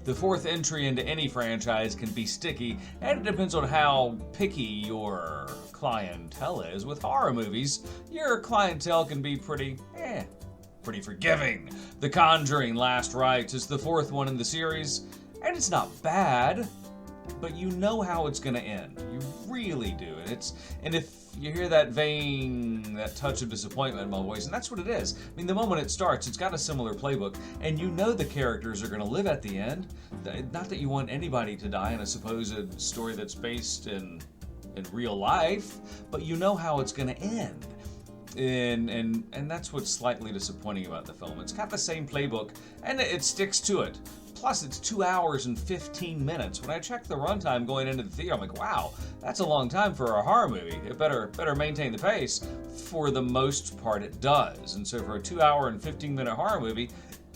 The fourth entry into any franchise can be sticky, and it depends on how picky your clientele is. With horror movies, your clientele can be pretty forgiving. The Conjuring Last Rites is the fourth one in the series, and it's not bad, but you know how it's going to end. You really do. And if you hear that touch of disappointment in my voice, and that's what it is. I mean, the moment it starts, it's got a similar playbook, and you know the characters are going to live at the end. Not that you want anybody to die in a supposed story that's based in real life, but you know how it's going to end. And that's what's slightly disappointing about the film. It's got the same playbook, and it sticks to it. Plus, it's 2 hours and 15 minutes. When I checked the runtime going into the theater, I'm like, wow, that's a long time for a horror movie. It better maintain the pace. For the most part, it does. And so for a 2 hour and 15-minute horror movie,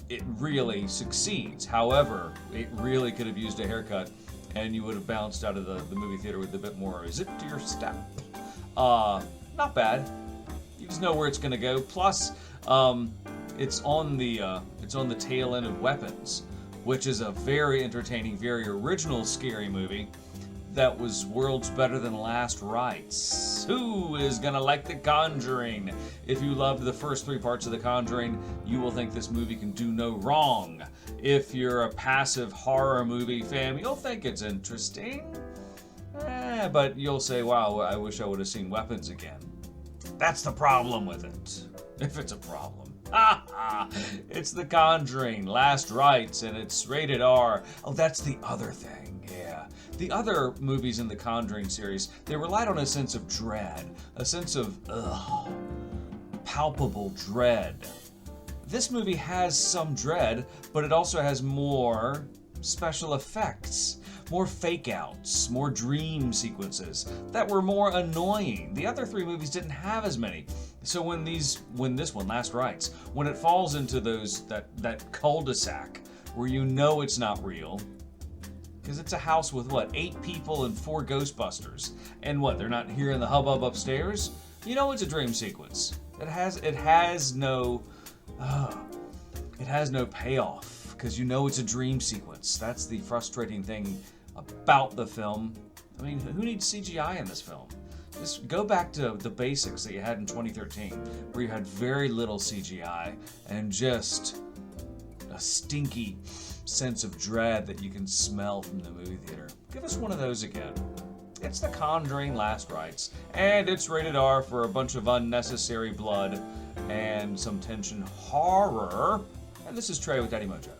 it really succeeds. However, it really could have used a haircut, and you would have bounced out of the movie theater with a bit more zip to your step. Not bad. You just know where it's going to go. Plus, it's on the tail end of Weapons, which is a very entertaining, very original scary movie that was worlds better than Last Rites. Who is gonna like The Conjuring? If you loved the first 3 parts of The Conjuring, you will think this movie can do no wrong. If you're a passive horror movie fan, you'll think it's interesting. But you'll say, wow, I wish I would have seen Weapons again. That's the problem with it. If it's a problem. It's The Conjuring, Last Rites, and it's rated R. Oh, that's the other thing, yeah. The other movies in the Conjuring series, they relied on a sense of dread, a sense of, palpable dread. This movie has some dread, but it also has more special effects, more fake-outs, more dream sequences that were more annoying. The other 3 movies didn't have as many. So when this one, Last Rites, when it falls into that cul-de-sac where you know it's not real, because it's a house with 8 people and 4 Ghostbusters, and they're not hearing the hubbub upstairs? You know it's a dream sequence. It has no payoff, because you know it's a dream sequence. That's the frustrating thing about the film. I mean, who needs CGI in this film? Just go back to the basics that you had in 2013, where you had very little CGI and just a stinky sense of dread that you can smell from the movie theater. Give us one of those again. It's The Conjuring Last Rites, and it's rated R for a bunch of unnecessary blood and some tension horror. And this is Trey with Daddy Mojo.